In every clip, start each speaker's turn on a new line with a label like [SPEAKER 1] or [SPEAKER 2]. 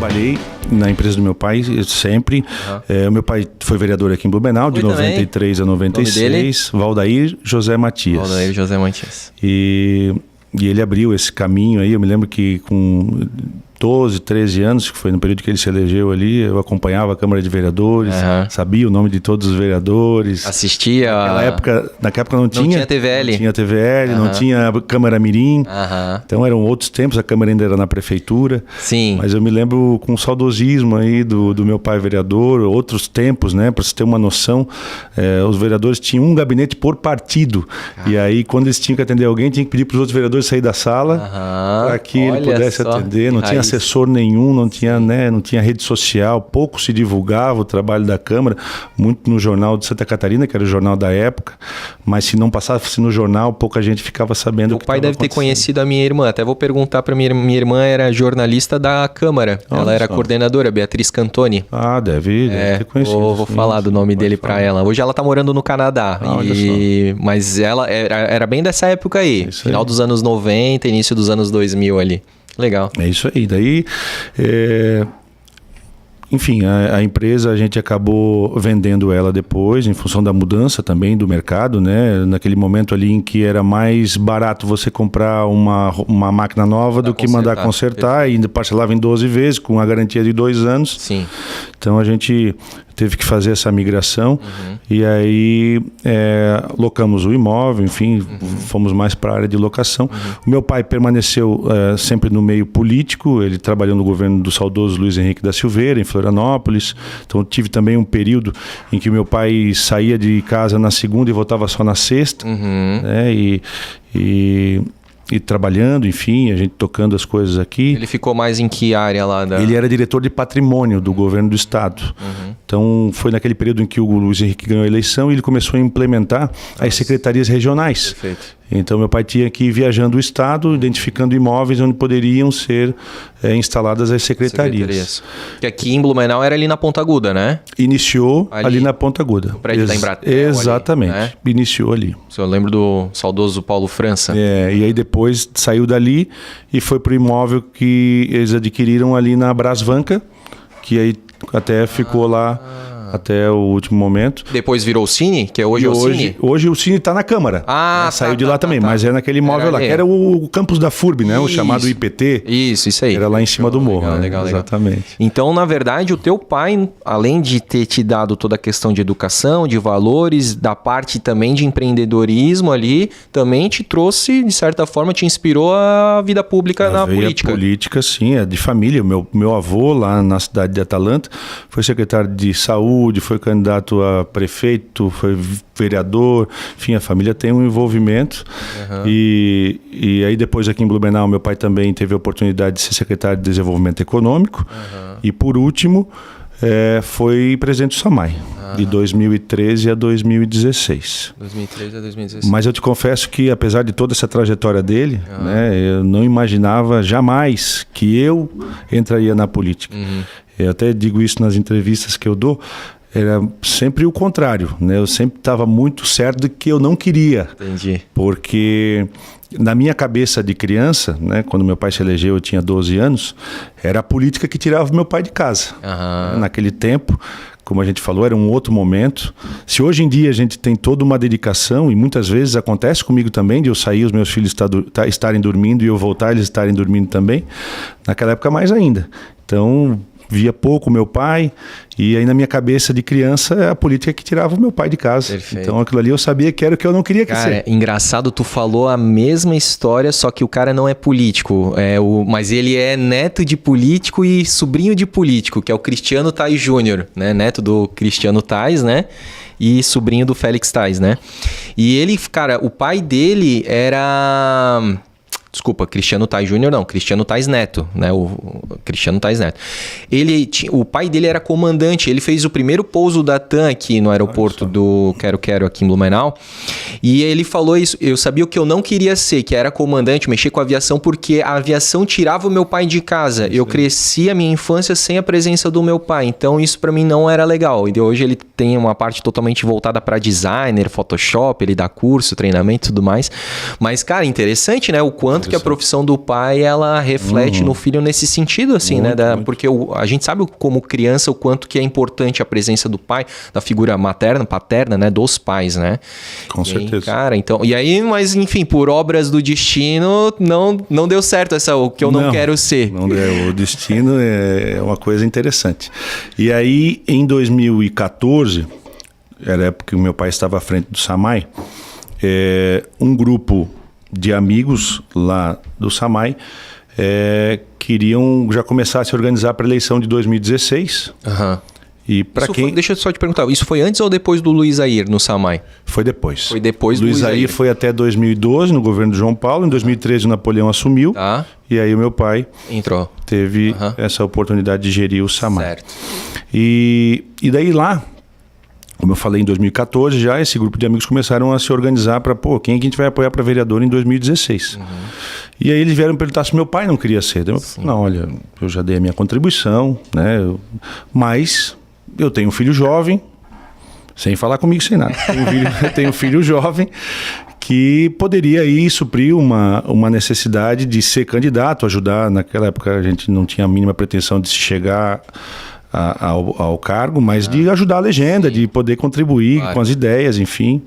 [SPEAKER 1] trabalhei na empresa do meu pai sempre. O meu pai foi vereador aqui em Blumenau, de 93 a 96. Valdair José Matias.
[SPEAKER 2] Valdair José Matias.
[SPEAKER 1] E ele abriu esse caminho aí. Eu me lembro que com 12, 13 anos, que foi no período que ele se elegeu ali, eu acompanhava a Câmara de Vereadores, sabia o nome de todos os vereadores.
[SPEAKER 2] Assistia.
[SPEAKER 1] Naquela época não tinha
[SPEAKER 2] TVL.
[SPEAKER 1] Não tinha TVL, não tinha Câmara Mirim. Então eram outros tempos, a Câmara ainda era na prefeitura.
[SPEAKER 2] Sim.
[SPEAKER 1] Mas eu me lembro com saudosismo aí do meu pai vereador, outros tempos, né? Para você ter uma noção, os vereadores tinham um gabinete por partido. E aí, quando eles tinham que atender alguém, tinha que pedir para os outros vereadores sair da sala para que ele pudesse atender. Não tinha assessor nenhum, não tinha rede social, pouco se divulgava o trabalho da Câmara, muito no Jornal de Santa Catarina, que era o jornal da época, mas se não passasse no jornal, pouca gente ficava sabendo.
[SPEAKER 2] O pai deve ter conhecido a minha irmã, até vou perguntar para minha irmã, era jornalista da Câmara, ela era coordenadora, Beatriz Cantoni.
[SPEAKER 1] Deve ter conhecido.
[SPEAKER 2] Vou falar do nome dele para ela. Hoje ela tá morando no Canadá, mas ela era bem dessa época aí, final dos anos 90, início dos anos 2000 ali. Legal.
[SPEAKER 1] É isso aí. Daí, enfim, a empresa a gente acabou vendendo ela depois, em função da mudança também do mercado, né? Naquele momento ali em que era mais barato você comprar uma máquina nova do que mandar consertar, e ainda parcelava em 12 vezes, com a garantia de 2 anos.
[SPEAKER 2] Sim.
[SPEAKER 1] Então a gente teve que fazer essa migração e aí locamos o imóvel, enfim, fomos mais para a área de locação. O meu pai permaneceu sempre no meio político, ele trabalhou no governo do saudoso Luiz Henrique da Silveira, em Florianópolis. Então tive também um período em que meu pai saía de casa na segunda e voltava só na sexta, né? E trabalhando, enfim, a gente tocando as coisas aqui.
[SPEAKER 2] Ele ficou mais em que área lá?
[SPEAKER 1] Ele era diretor de patrimônio do governo do estado. Então, foi naquele período em que o Luiz Henrique ganhou a eleição e ele começou a implementar as secretarias regionais.
[SPEAKER 2] Perfeito.
[SPEAKER 1] Então, meu pai tinha que ir viajando o estado, identificando imóveis onde poderiam ser instaladas as secretarias.
[SPEAKER 2] Que aqui em Blumenau era ali na Ponta Aguda, né?
[SPEAKER 1] Iniciou ali na Ponta Aguda.
[SPEAKER 2] O prédio da Embratel.
[SPEAKER 1] Exatamente.
[SPEAKER 2] Ali, né?
[SPEAKER 1] Iniciou ali.
[SPEAKER 2] Eu lembro do saudoso Paulo França.
[SPEAKER 1] E aí depois saiu dali e foi para o imóvel que eles adquiriram ali na Brasvanca, que aí até ficou lá até o último momento.
[SPEAKER 2] Depois virou o Cine, que hoje é o Cine?
[SPEAKER 1] Hoje o Cine está na Câmara. Saiu de lá também, mas é naquele imóvel lá, que era o campus da FURB, né? O chamado IPT.
[SPEAKER 2] Isso aí.
[SPEAKER 1] Era lá em cima do morro.
[SPEAKER 2] Legal.
[SPEAKER 1] Exatamente.
[SPEAKER 2] Então, na verdade, o teu pai, além de ter te dado toda a questão de educação, de valores, da parte também de empreendedorismo ali, também te trouxe, de certa forma, te inspirou a vida pública na política.
[SPEAKER 1] A política, sim, é de família. Meu avô, lá na cidade de Atalanta, foi secretário de saúde, foi candidato a prefeito, foi vereador, enfim, a família tem um envolvimento. E aí depois aqui em Blumenau, meu pai também teve a oportunidade de ser secretário de Desenvolvimento Econômico. E por último, foi presidente do SAMAI, de 2013 a 2016.
[SPEAKER 2] 2013 a 2016.
[SPEAKER 1] Mas eu te confesso que, apesar de toda essa trajetória dele, né, eu não imaginava jamais que eu entraria na política. Eu até digo isso nas entrevistas que eu dou, era sempre o contrário, né? Eu sempre estava muito certo de que eu não queria.
[SPEAKER 2] Entendi.
[SPEAKER 1] Porque na minha cabeça de criança, né, quando meu pai se elegeu, eu tinha 12 anos, era a política que tirava meu pai de casa. Naquele tempo, como a gente falou, era um outro momento. Se hoje em dia a gente tem toda uma dedicação, e muitas vezes acontece comigo também, de eu sair, os meus filhos estarem dormindo e eu voltar, eles estarem dormindo também, naquela época mais ainda. Então, via pouco meu pai, e aí na minha cabeça de criança a política que tirava o meu pai de casa.
[SPEAKER 2] Perfeito.
[SPEAKER 1] Então aquilo ali eu sabia que era o que eu não queria que ser.
[SPEAKER 2] Cara, engraçado, tu falou a mesma história, só que o cara não é político, mas ele é neto de político e sobrinho de político, que é o Cristiano Tais Júnior, né? Neto do Cristiano Tais, né? E sobrinho do Félix Tais, né? E ele, cara, o pai dele era... Desculpa, Cristiano Tais Júnior não, Cristiano Tais Neto, né? O Cristiano Tais Neto. O pai dele era comandante, ele fez o primeiro pouso da TAM aqui no aeroporto do Quero aqui em Blumenau. E ele falou isso, eu sabia o que eu não queria ser, que era comandante, mexer com a aviação, porque a aviação tirava o meu pai de casa. Eu cresci a minha infância sem a presença do meu pai, então isso pra mim não era legal. E hoje ele tem uma parte totalmente voltada para designer, Photoshop, ele dá curso, treinamento e tudo mais. Mas, cara, interessante, né? O quanto quanto que a profissão do pai, ela reflete no filho nesse sentido, assim, muito, né? Porque a gente sabe como criança o quanto que é importante a presença do pai, da figura materna, paterna, né? Dos pais, né?
[SPEAKER 1] Com certeza.
[SPEAKER 2] Aí, cara, então... E aí, mas enfim, por obras do destino, não deu certo o que eu não quero ser.
[SPEAKER 1] Não deu. O destino é uma coisa interessante. E aí, em 2014, era a época que o meu pai estava à frente do SAMAI, um grupo de amigos lá do SAMAI queriam já começar a se organizar para a eleição de 2016. E para quem...
[SPEAKER 2] deixa eu só te perguntar, isso foi antes ou depois do Luiz Air no SAMAI?
[SPEAKER 1] Foi depois.
[SPEAKER 2] Foi depois do
[SPEAKER 1] Luiz Air foi até 2012 no governo do João Paulo. Em 2013 o Napoleão assumiu.
[SPEAKER 2] Tá.
[SPEAKER 1] E aí o meu pai teve essa oportunidade de gerir o SAMAI.
[SPEAKER 2] Certo.
[SPEAKER 1] E daí lá, como eu falei, em 2014 já, esse grupo de amigos começaram a se organizar para, quem é que a gente vai apoiar para vereador em 2016? E aí eles vieram perguntar se meu pai não queria ser. Eu falei, não, olha, eu já dei a minha contribuição, né? Mas eu tenho um filho jovem, sem falar comigo, sem nada. Eu tenho um filho jovem que poderia aí suprir uma necessidade de ser candidato, ajudar. Naquela época a gente não tinha a mínima pretensão de se chegar ao cargo, mas de ajudar a legenda, de poder contribuir com as ideias, enfim.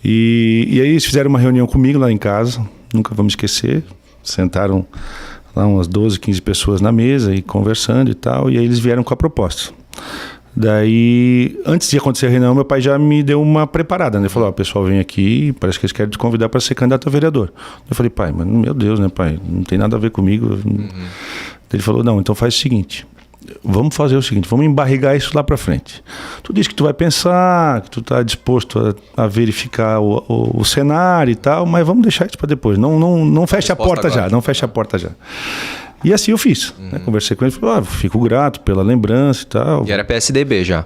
[SPEAKER 1] E aí eles fizeram uma reunião comigo lá em casa, nunca vamos esquecer. Sentaram lá umas 12, 15 pessoas na mesa e conversando e tal, e aí eles vieram com a proposta. Daí, antes de acontecer a reunião, meu pai já me deu uma preparada, né? Ele falou, o pessoal vem aqui, parece que eles querem te convidar para ser candidato a vereador. Eu falei, pai, mas meu Deus, né, pai? Não tem nada a ver comigo. Ele falou, não, então faz o seguinte, vamos fazer o seguinte, vamos embarrigar isso lá para frente. Tu diz que tu vai pensar, que tu tá disposto a verificar o cenário e tal, mas vamos deixar isso para depois. Não fecha a porta agora. Não fecha a porta já. E assim eu fiz. Né? Conversei com ele, falei, fico grato pela lembrança e tal.
[SPEAKER 2] E era PSDB já?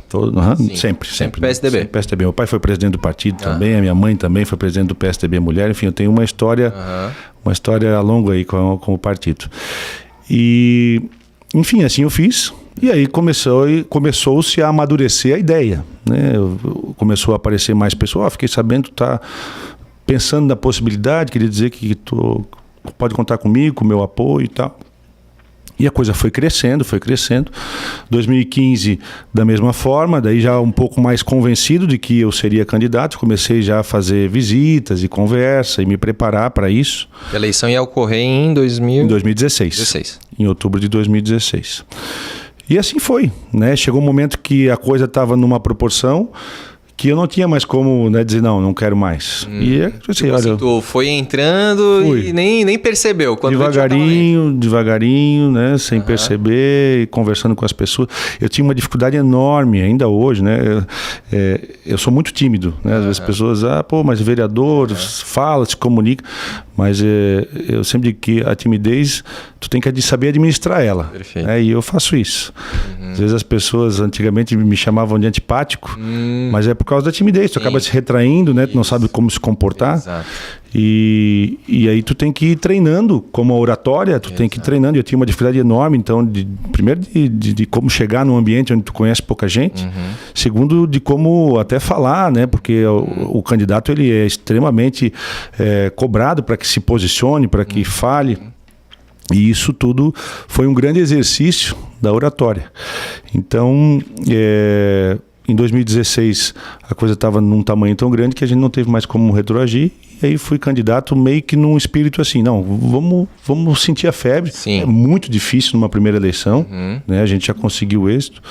[SPEAKER 1] Sempre.
[SPEAKER 2] PSDB.
[SPEAKER 1] Sempre PSDB. Meu pai foi presidente do partido também, a minha mãe também foi presidente do PSDB Mulher. Enfim, eu tenho uma história longa aí com o partido. E, enfim, assim eu fiz. E aí começou-se a amadurecer a ideia. Né? Começou a aparecer mais pessoas. Fiquei sabendo que tu tá pensando na possibilidade, queria dizer que tu pode contar comigo, com o meu apoio e tal. E a coisa foi crescendo. 2015, da mesma forma, daí já um pouco mais convencido de que eu seria candidato, comecei já a fazer visitas e conversa e me preparar para isso.
[SPEAKER 2] A eleição ia ocorrer em
[SPEAKER 1] 2016. Em outubro de 2016. E assim foi, né? Chegou um momento que a coisa estava numa proporção que eu não tinha mais como, né, dizer, não quero mais. E assim, olha,
[SPEAKER 2] tu foi entrando e nem percebeu. Quando
[SPEAKER 1] devagarinho, né, sem perceber, conversando com as pessoas. Eu tinha uma dificuldade enorme, ainda hoje, né, eu sou muito tímido, né, às vezes as pessoas, mas vereador, fala, se comunica, mas eu sempre digo que a timidez, tu tem que saber administrar ela.
[SPEAKER 2] Perfeito.
[SPEAKER 1] Né, e eu faço isso. Às vezes as pessoas antigamente me chamavam de antipático, mas é por causa da timidez, tu acaba se retraindo, né? Tu não sabe como se comportar.
[SPEAKER 2] Exato.
[SPEAKER 1] E aí tu tem que ir treinando, como a oratória, tu tem que ir treinando. Eu tinha uma dificuldade enorme, então, primeiro de como chegar num ambiente onde tu conhece pouca gente, segundo de como até falar, né? Porque o candidato ele é extremamente cobrado para que se posicione, para que fale. E isso tudo foi um grande exercício da oratória. Então, em 2016, a coisa estava num tamanho tão grande que a gente não teve mais como retroagir. E aí fui candidato meio que num espírito assim, não, vamos sentir a febre.
[SPEAKER 2] Sim.
[SPEAKER 1] É muito difícil numa primeira eleição, né? A gente já conseguiu êxito.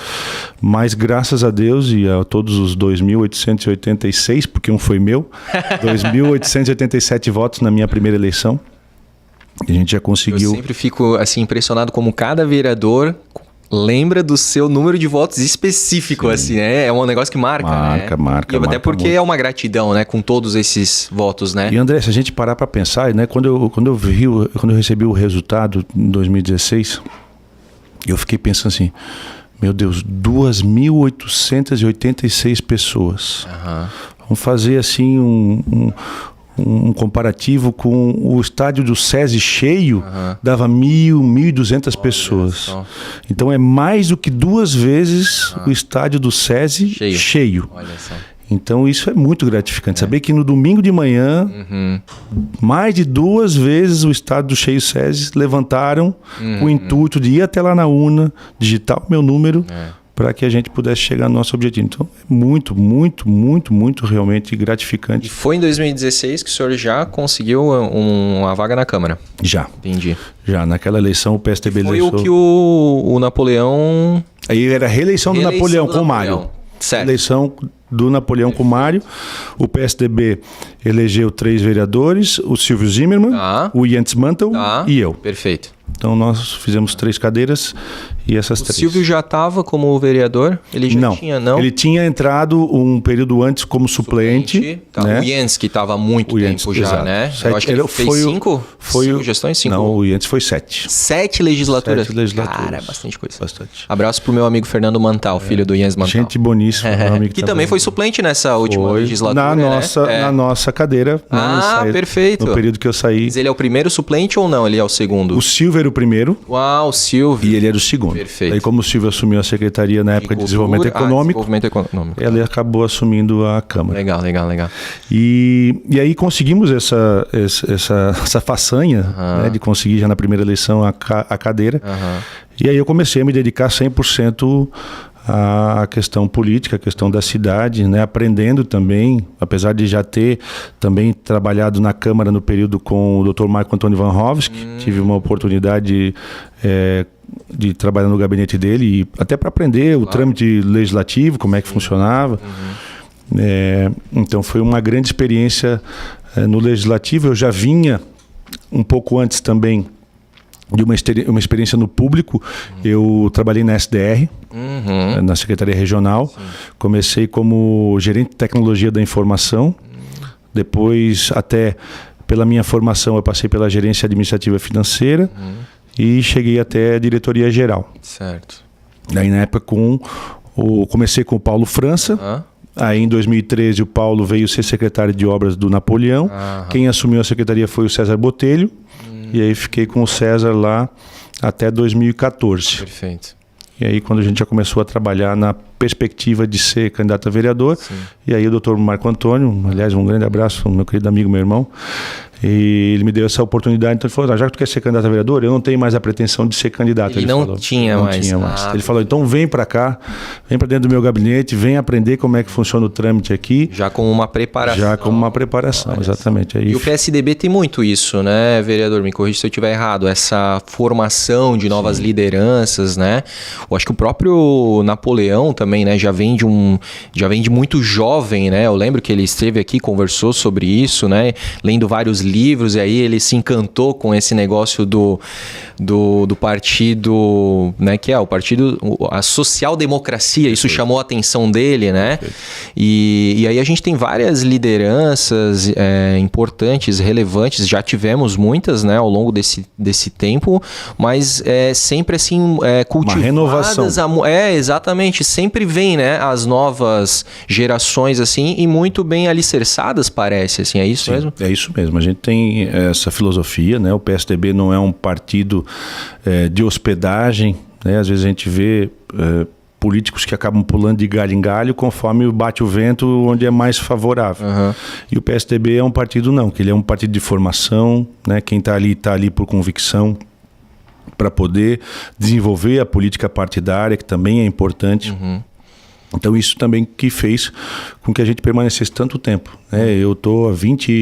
[SPEAKER 1] Mas graças a Deus e a todos os 2.886, porque um foi meu, 2.887 votos na minha primeira eleição. A gente já conseguiu...
[SPEAKER 2] Eu sempre fico assim, impressionado como cada vereador lembra do seu número de votos específico, assim, né? É um negócio que marca, né?
[SPEAKER 1] Marca.
[SPEAKER 2] E até porque muito. É uma gratidão, né? Com todos esses votos, né?
[SPEAKER 1] E André, se a gente parar para pensar, né? Quando eu recebi o resultado em 2016, eu fiquei pensando assim, meu Deus, 2.886 pessoas. Vamos fazer assim um comparativo com o estádio do SESI cheio, dava 1.200 pessoas. Então é mais do que 2 vezes o estádio do SESI cheio.
[SPEAKER 2] Olha só.
[SPEAKER 1] Então isso é muito gratificante. Saber que no domingo de manhã, mais de 2 vezes o Estado do Cheio SESI levantaram o intuito de ir até lá na urna, digitar o meu número, para que a gente pudesse chegar no nosso objetivo. Então é muito, muito, muito, muito realmente gratificante.
[SPEAKER 2] E foi em 2016 que o senhor já conseguiu uma vaga na Câmara?
[SPEAKER 1] Já.
[SPEAKER 2] Entendi.
[SPEAKER 1] Já, naquela eleição o PSDB
[SPEAKER 2] foi
[SPEAKER 1] eleição...
[SPEAKER 2] o que o Napoleão...
[SPEAKER 1] Aí era a reeleição do Napoleão com o Mário.
[SPEAKER 2] Certo.
[SPEAKER 1] Eleição do Napoleão com o Mário. O PSDB elegeu 3 vereadores, o Silvio Zimmermann, o Jens Mantel e eu.
[SPEAKER 2] Perfeito.
[SPEAKER 1] Então nós fizemos 3 cadeiras e essas 3.
[SPEAKER 2] O Silvio já estava como vereador? Ele já tinha, não?
[SPEAKER 1] Ele tinha entrado um período antes como suplente.
[SPEAKER 2] Tá.
[SPEAKER 1] Né?
[SPEAKER 2] O Jens, que estava há muito tempo já,
[SPEAKER 1] exato.
[SPEAKER 2] né?
[SPEAKER 1] 7,
[SPEAKER 2] eu acho que ele fez 5 gestões? 5?
[SPEAKER 1] Não, o Jens foi 7.
[SPEAKER 2] 7 legislaturas?
[SPEAKER 1] 7 legislaturas.
[SPEAKER 2] Cara, é bastante coisa.
[SPEAKER 1] Bastante.
[SPEAKER 2] Abraço pro meu amigo Fernando Mantal, filho do Jens Mantal.
[SPEAKER 1] Gente boníssima. Meu amigo
[SPEAKER 2] que também foi suplente nessa última legislatura,
[SPEAKER 1] na nossa cadeira.
[SPEAKER 2] Perfeito.
[SPEAKER 1] No período que eu saí.
[SPEAKER 2] Mas ele é o primeiro suplente ou não? Ele é o segundo?
[SPEAKER 1] O Silvio era o primeiro.
[SPEAKER 2] Uau, Silvio.
[SPEAKER 1] E ele era o segundo.
[SPEAKER 2] Perfeito.
[SPEAKER 1] Aí como o Silvio assumiu a secretaria na época de desenvolvimento econômico, ele acabou assumindo a Câmara.
[SPEAKER 2] Legal.
[SPEAKER 1] E aí conseguimos essa façanha, né, de conseguir já na primeira eleição a cadeira. E aí eu comecei a me dedicar 100% à questão política, a questão da cidade, né? Aprendendo também, apesar de já ter também trabalhado na Câmara no período com o Dr. Marco Antônio Van Hovsky, tive uma oportunidade de trabalhar no gabinete dele, e até para aprender o trâmite legislativo, como é que funcionava. Então foi uma grande experiência no legislativo. Eu já vinha um pouco antes também de uma experiência no público. Eu trabalhei na SDR, na Secretaria Regional. Comecei como gerente de tecnologia da informação. Depois, até pela minha formação, eu passei pela gerência administrativa financeira e cheguei até a diretoria geral.
[SPEAKER 2] Certo.
[SPEAKER 1] Daí, na época, comecei com o Paulo França. Aí, em 2013, o Paulo veio ser secretário de obras do Napoleão. Quem assumiu a secretaria foi o César Botelho. E aí fiquei com o César lá até 2014.
[SPEAKER 2] Perfeito.
[SPEAKER 1] E aí quando a gente já começou a trabalhar na perspectiva de ser candidato a vereador, e aí o doutor Marco Antônio, aliás, um grande abraço, meu querido amigo, meu irmão, e ele me deu essa oportunidade. Então ele falou, já que tu quer ser candidato a vereador, eu não tenho mais a pretensão de ser candidato.
[SPEAKER 2] Ele não tinha mais.
[SPEAKER 1] Ele falou, então vem para cá, vem para dentro do meu gabinete, vem aprender como é que funciona o trâmite aqui.
[SPEAKER 2] Já com uma preparação.
[SPEAKER 1] Exatamente. Aí
[SPEAKER 2] e o PSDB tem muito isso, né, vereador? Me corrija se eu estiver errado. Essa formação de novas lideranças, né? Eu acho que o próprio Napoleão também, né, já vem de muito jovem, né? Eu lembro que ele esteve aqui, conversou sobre isso, né? Lendo vários livros, e aí ele se encantou com esse negócio do partido, né, que é o partido, a social-democracia. Isso chamou a atenção dele, né? E aí a gente tem várias lideranças importantes, relevantes, já tivemos muitas, né, ao longo desse tempo, mas sempre assim cultivadas. Uma
[SPEAKER 1] renovação.
[SPEAKER 2] Exatamente, sempre vem, né, as novas gerações assim, e muito bem alicerçadas, parece, assim, é isso mesmo?
[SPEAKER 1] É isso mesmo, a gente tem essa filosofia, né? O PSDB não é um partido de hospedagem, né? Às vezes a gente vê políticos que acabam pulando de galho em galho conforme bate o vento onde é mais favorável. E o PSDB é um partido não, que ele é um partido de formação, né? Quem está ali por convicção, para poder desenvolver a política partidária, que também é importante. Então isso também que fez com que a gente permanecesse tanto tempo, né? Eu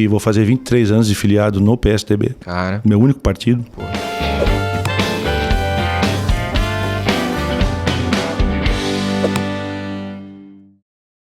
[SPEAKER 1] vou fazer 23 anos de filiado no PSDB.
[SPEAKER 2] Cara.
[SPEAKER 1] Meu único partido.
[SPEAKER 2] Porra.